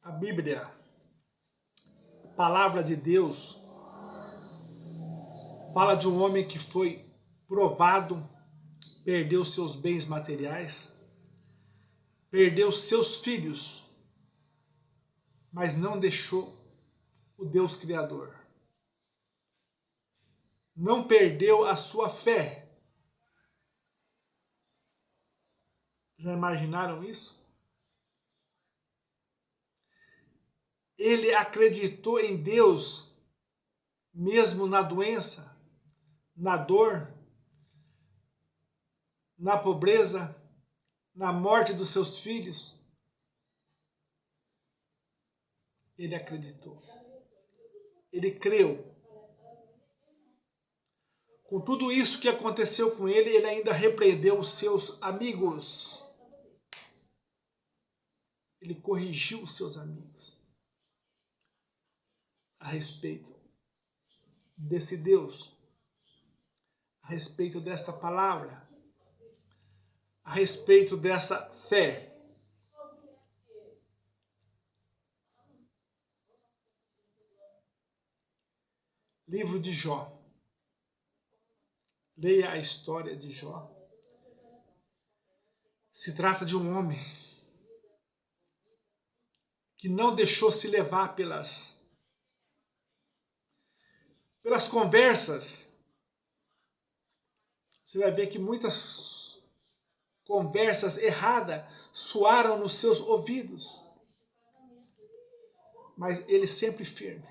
A Bíblia, a palavra de Deus, fala de um homem que foi provado, perdeu seus bens materiais, perdeu seus filhos, mas não deixou o Deus Criador. Não perdeu a sua fé. Já imaginaram isso? Ele acreditou em Deus, mesmo na doença, na dor, na pobreza, na morte dos seus filhos. Ele acreditou. Ele creu. Com tudo isso que aconteceu com ele, ele ainda repreendeu os seus amigos. Ele corrigiu os seus amigos a respeito desse Deus, a respeito desta palavra, a respeito dessa fé. Livro de Jó. Leia a história de Jó. Se trata de um homem que não deixou se levar pelas conversas. Você vai ver que muitas conversas erradas soaram nos seus ouvidos. Mas ele sempre firme.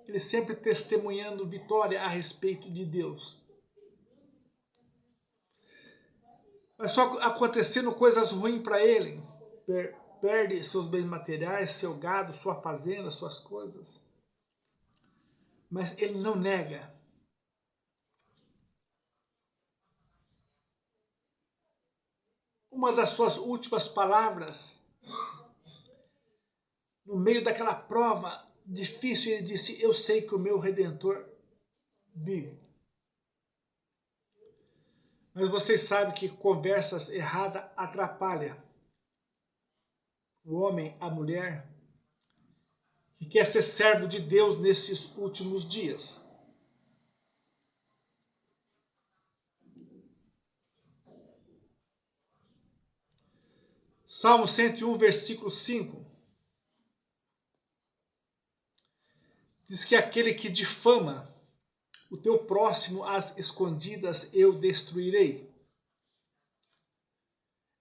Ele sempre testemunhando vitória a respeito de Deus. Mas só acontecendo coisas ruins para ele. Perde seus bens materiais, seu gado, sua fazenda, suas coisas. Mas ele não nega. Uma das suas últimas palavras, no meio daquela prova difícil, ele disse: eu sei que o meu Redentor vive. Mas vocês sabem que conversas erradas atrapalham o homem, a mulher, que quer ser servo de Deus nesses últimos dias. Salmo 101, versículo 5. Diz que aquele que difama o teu próximo às escondidas eu destruirei.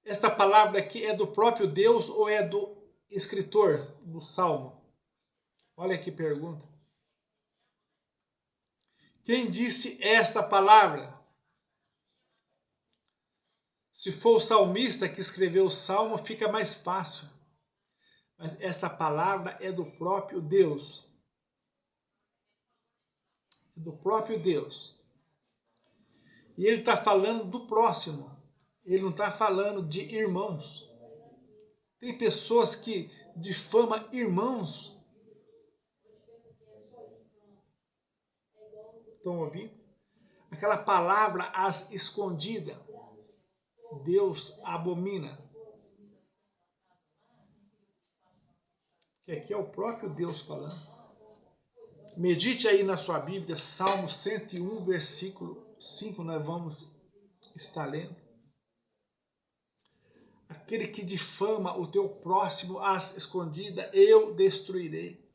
Esta palavra aqui é do próprio Deus ou é do escritor do Salmo? Olha que pergunta. Quem disse esta palavra? Se for o salmista que escreveu o Salmo, fica mais fácil. Mas esta palavra é do próprio Deus. Do próprio Deus. E ele está falando do próximo. Ele não está falando de irmãos. Tem pessoas que difamam irmãos. Estão ouvindo? Aquela palavra as escondida. Deus abomina. Que aqui é o próprio Deus falando. Medite aí na sua Bíblia, Salmo 101, versículo 5, nós vamos estar lendo. Aquele que difama o teu próximo às escondidas, eu destruirei.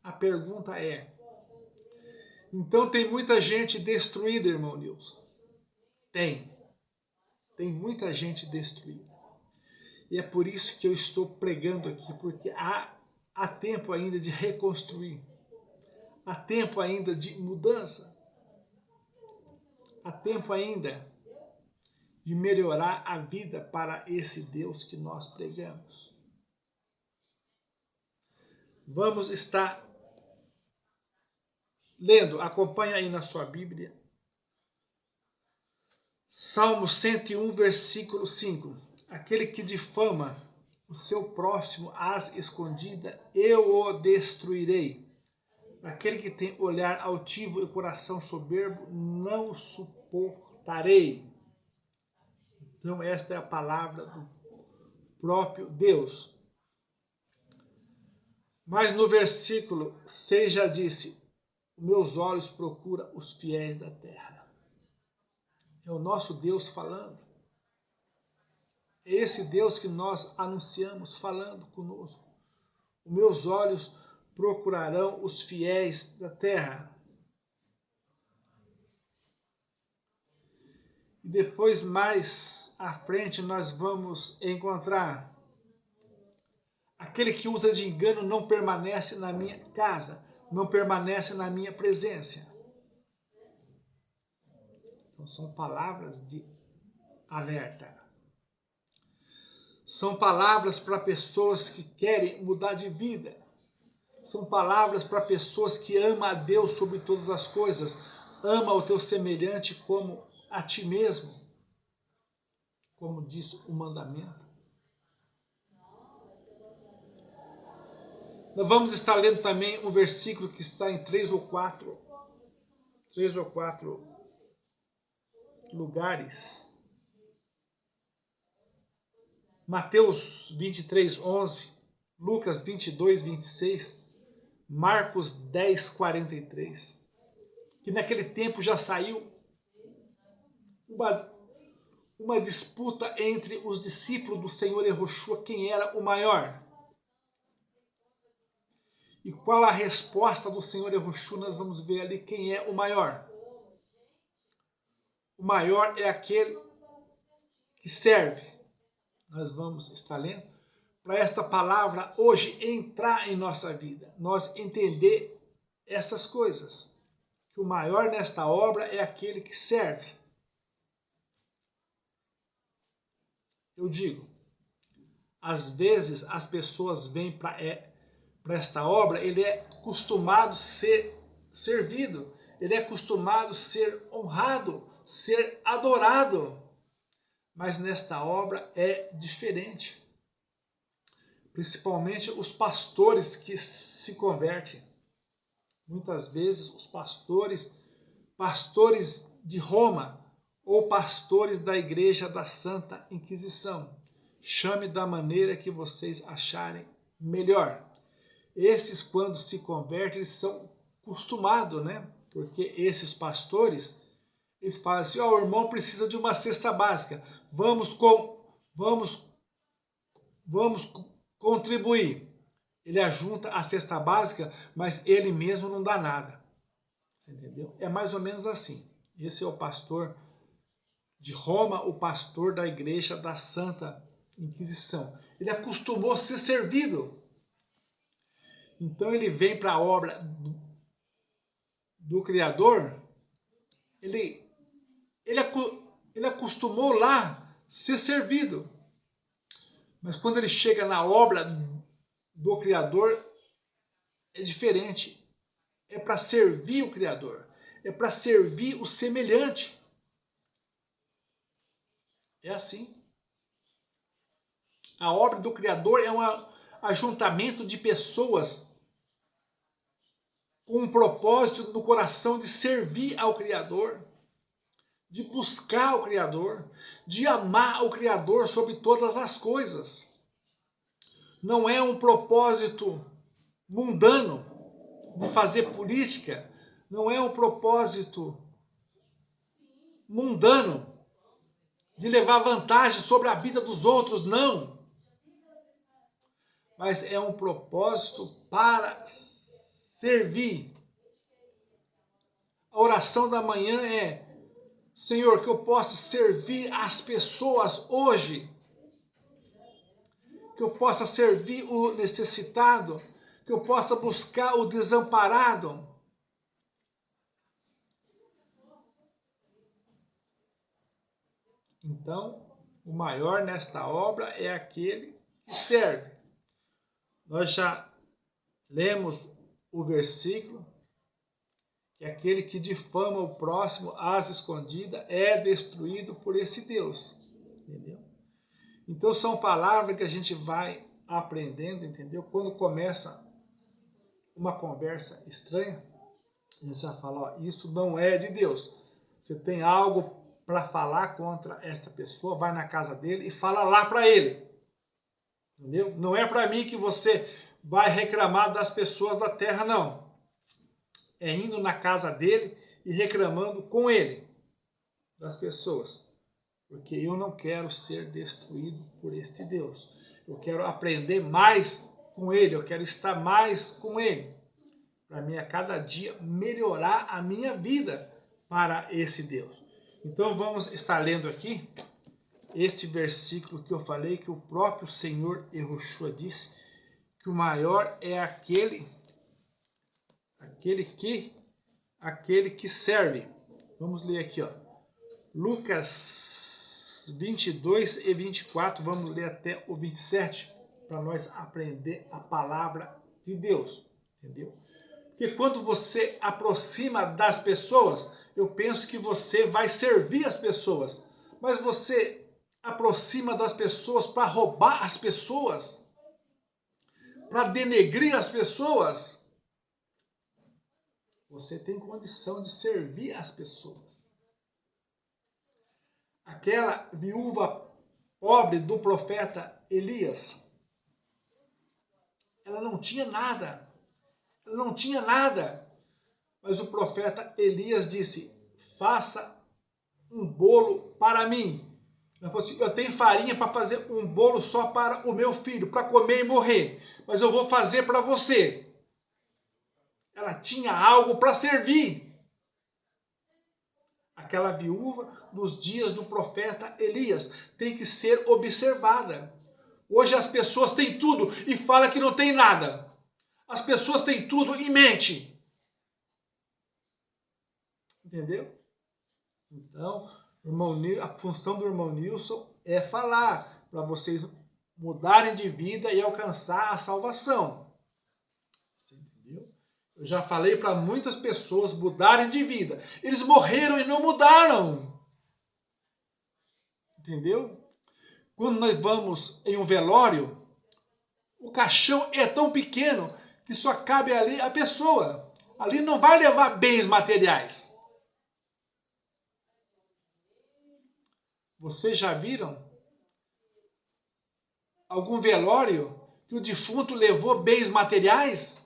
A pergunta é, então tem muita gente destruída, irmão Nilson? Tem muita gente destruída. E é por isso que eu estou pregando aqui, porque há tempo ainda de reconstruir. Há tempo ainda de mudança. Há tempo ainda de melhorar a vida para esse Deus que nós pregamos. Vamos estar lendo, acompanha aí na sua Bíblia. Salmo 101, versículo 5. Aquele que difama o seu próximo às escondidas, eu o destruirei. Aquele que tem olhar altivo e coração soberbo, não suportarei. Então esta é a palavra próprio Deus. Mas no versículo 6 já disse, meus olhos procuram os fiéis da terra. É o nosso Deus falando. É esse Deus que nós anunciamos falando conosco. Os meus olhos procurarão os fiéis da terra. E depois, mais à frente, nós vamos encontrar aquele que usa de engano não permanece na minha casa, não permanece na minha presença. Então, são palavras de alerta. São palavras para pessoas que querem mudar de vida. São palavras para pessoas que amam a Deus sobre todas as coisas. Ama o teu semelhante como a ti mesmo, como diz o mandamento. Nós vamos estar lendo também um versículo que está em 3 ou 4 lugares. Mateus 23, 11, Lucas 22, 26, Marcos 10, 43. Que naquele tempo já saiu uma disputa entre os discípulos do Senhor Yahushua, quem era o maior. E qual a resposta do Senhor Yahushua? Nós vamos ver ali quem é o maior. O maior é aquele que serve. Nós vamos estar lendo para esta palavra hoje entrar em nossa vida. Nós entender essas coisas. Que o maior nesta obra é aquele que serve. Eu digo, às vezes as pessoas vêm para esta obra, ele é acostumado a ser servido, ele é acostumado a ser honrado, ser adorado. Mas nesta obra é diferente. Principalmente os pastores que se convertem. Muitas vezes os pastores de Roma, ou pastores da Igreja da Santa Inquisição. Chame da maneira que vocês acharem melhor. Esses, quando se convertem, eles são acostumados, né? Porque esses pastores, eles falam assim, o irmão precisa de uma cesta básica, vamos contribuir. Ele ajunta a cesta básica, mas ele mesmo não dá nada. Você entendeu? É mais ou menos assim. Esse é o pastor de Roma, o pastor da Igreja da Santa Inquisição. Ele acostumou a ser servido. Então ele vem para a obra do Criador, ele acostumou lá a ser servido. Mas quando ele chega na obra do Criador, é diferente. É para servir o Criador. É para servir o semelhante. É assim. A obra do Criador é um ajuntamento de pessoas com um propósito no coração de servir ao Criador, de buscar o Criador, de amar o Criador sobre todas as coisas. Não é um propósito mundano de fazer política, não é um propósito mundano de levar vantagem sobre a vida dos outros, não. Mas é um propósito para servir. A oração da manhã é, Senhor, que eu possa servir as pessoas hoje, que eu possa servir o necessitado, que eu possa buscar o desamparado. Então, o maior nesta obra é aquele que serve. Nós já lemos o versículo, que aquele que difama o próximo às escondidas é destruído por esse Deus. Entendeu? Então são palavras que a gente vai aprendendo, entendeu? Quando começa uma conversa estranha, a gente vai falar, ó, isso não é de Deus. Você tem algo para falar contra esta pessoa, vai na casa dele e fala lá para ele. Entendeu? Não é para mim que você vai reclamar das pessoas da terra, não. É indo na casa dele e reclamando com ele das pessoas. Porque eu não quero ser destruído por este Deus. Eu quero aprender mais com ele, eu quero estar mais com ele. Para mim, a cada dia, melhorar a minha vida para esse Deus. Então, vamos estar lendo aqui este versículo que eu falei, que o próprio Senhor Yahushua disse, que o maior é aquele que serve. Vamos ler aqui, ó. Lucas 22 e 24, vamos ler até o 27, para nós aprender a palavra de Deus, entendeu? Porque quando você aproxima das pessoas, eu penso que você vai servir as pessoas, mas você aproxima das pessoas para roubar as pessoas, para denegrir as pessoas. Você tem condição de servir as pessoas. Aquela viúva pobre do profeta Elias, ela não tinha nada. Ela não tinha nada. Mas o profeta Elias disse: faça um bolo para mim. Ela falou assim: eu tenho farinha para fazer um bolo só para o meu filho, para comer e morrer. Mas eu vou fazer para você. Ela tinha algo para servir. Aquela viúva dos dias do profeta Elias tem que ser observada. Hoje as pessoas têm tudo e falam que não tem nada. As pessoas têm tudo e mente. Entendeu? Então, a função do irmão Nilson é falar para vocês mudarem de vida e alcançar a salvação. Você entendeu? Eu já falei para muitas pessoas mudarem de vida. Eles morreram e não mudaram. Entendeu? Quando nós vamos em um velório, o caixão é tão pequeno que só cabe ali a pessoa. Ali não vai levar bens materiais. Vocês já viram algum velório que o defunto levou bens materiais?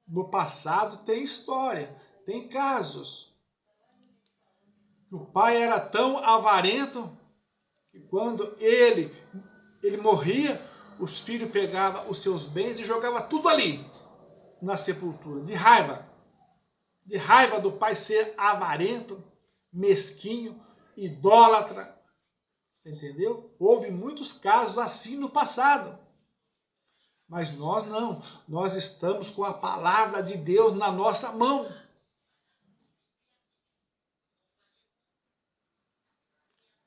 No passado tem história, tem casos. O pai era tão avarento que quando ele morria, os filhos pegavam os seus bens e jogavam tudo ali, na sepultura, de raiva. De raiva do pai ser avarento, mesquinho, idólatra. Você entendeu? Houve muitos casos assim no passado. Mas nós não. Nós estamos com a palavra de Deus na nossa mão.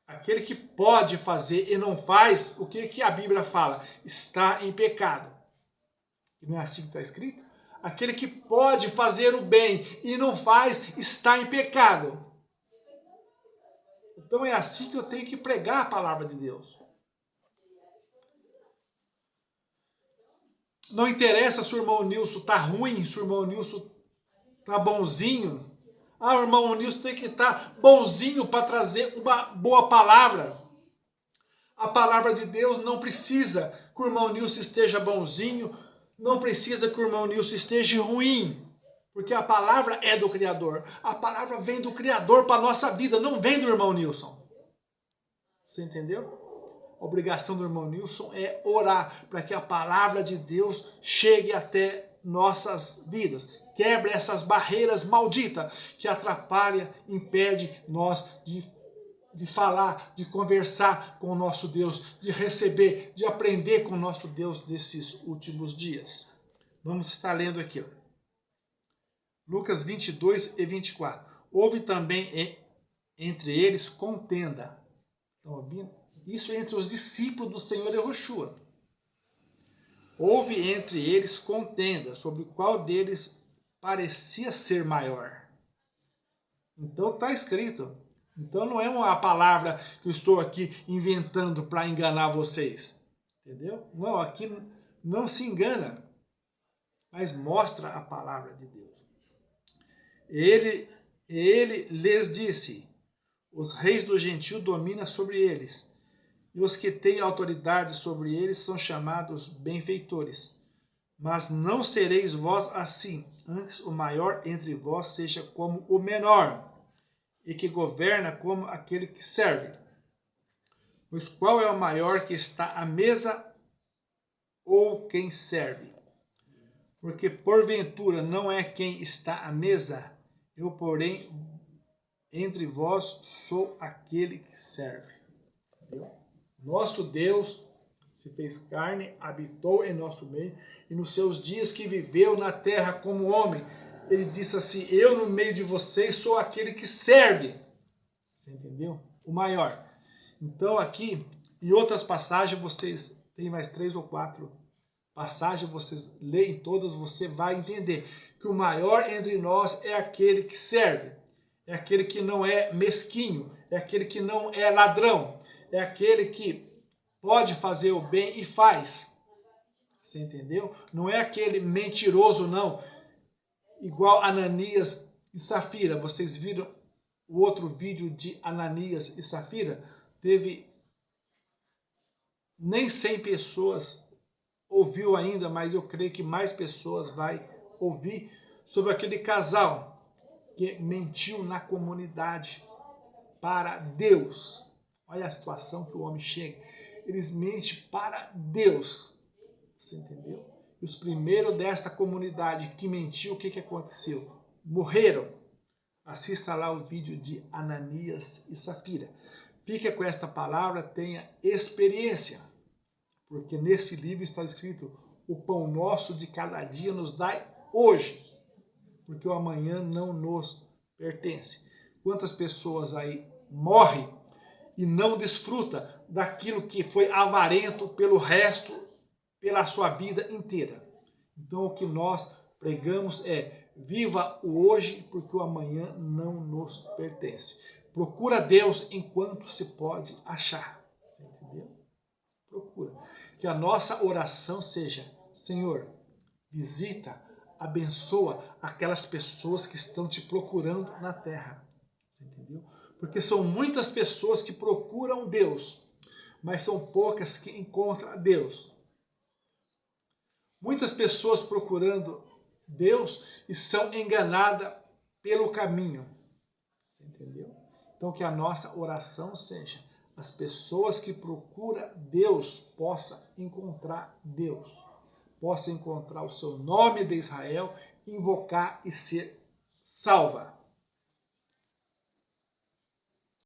Aquele que pode fazer e não faz, o que a Bíblia fala? Está em pecado. E não é assim que está escrito? Aquele que pode fazer o bem e não faz, está em pecado. Então é assim que eu tenho que pregar a palavra de Deus. Não interessa se o irmão Nilson está ruim, se o irmão Nilson está bonzinho. Ah, o irmão Nilson tem que estar bonzinho para trazer uma boa palavra. A palavra de Deus não precisa que o irmão Nilson esteja bonzinho, não precisa que o irmão Nilson esteja ruim. Porque a palavra é do Criador. A palavra vem do Criador para a nossa vida, não vem do irmão Nilson. Você entendeu? A obrigação do irmão Nilson é orar para que a palavra de Deus chegue até nossas vidas. Quebre essas barreiras malditas que atrapalham, impede nós de falar, de conversar com o nosso Deus, de receber, de aprender com o nosso Deus nesses últimos dias. Vamos estar lendo aqui, ó. Lucas 22 e 24. Houve também entre eles contenda. Estão ouvindo? Isso entre os discípulos do Senhor Yahushua. Houve entre eles contenda sobre qual deles parecia ser maior. Então está escrito. Então não é uma palavra que eu estou aqui inventando para enganar vocês. Entendeu? Não, aqui não se engana, mas mostra a palavra de Deus. Ele lhes disse: os reis do gentio dominam sobre eles, e os que têm autoridade sobre eles são chamados benfeitores. Mas não sereis vós assim, antes o maior entre vós seja como o menor, e que governa como aquele que serve. Pois qual é o maior que está à mesa ou quem serve? Porque porventura não é quem está à mesa, eu, porém, entre vós sou aquele que serve. Entendeu? Nosso Deus se fez carne, habitou em nosso meio, e nos seus dias que viveu na terra como homem, ele disse assim: eu no meio de vocês sou aquele que serve. Você entendeu? O maior. Então aqui, em outras passagens, vocês têm mais 3 ou 4 passagens, vocês leem todas, você vai entender que o maior entre nós é aquele que serve, é aquele que não é mesquinho, é aquele que não é ladrão, é aquele que pode fazer o bem e faz. Você entendeu? Não é aquele mentiroso, não. Igual Ananias e Safira. Vocês viram o outro vídeo de Ananias e Safira? Teve nem 100 pessoas ouviu ainda, mas eu creio que mais pessoas vai ouvir sobre aquele casal que mentiu na comunidade para Deus. Olha a situação que o homem chega. Eles mentem para Deus. Você entendeu? E os primeiros desta comunidade que mentiu, o que aconteceu? Morreram. Assista lá o vídeo de Ananias e Safira. Fica com esta palavra, tenha experiência. Porque nesse livro está escrito: o pão nosso de cada dia nos dai hoje. Porque o amanhã não nos pertence. Quantas pessoas aí morrem e não desfruta daquilo que foi avarento pelo resto, pela sua vida inteira. Então o que nós pregamos é: viva o hoje, porque o amanhã não nos pertence. Procura Deus enquanto se pode achar. Você entendeu? Procura. Que a nossa oração seja: Senhor, visita, abençoa aquelas pessoas que estão te procurando na terra. Você entendeu? Porque são muitas pessoas que procuram Deus, mas são poucas que encontram Deus. Muitas pessoas procurando Deus e são enganadas pelo caminho. Você entendeu? Então que a nossa oração seja: as pessoas que procuram Deus possam encontrar Deus, possam encontrar o seu nome de Israel, invocar e ser salva.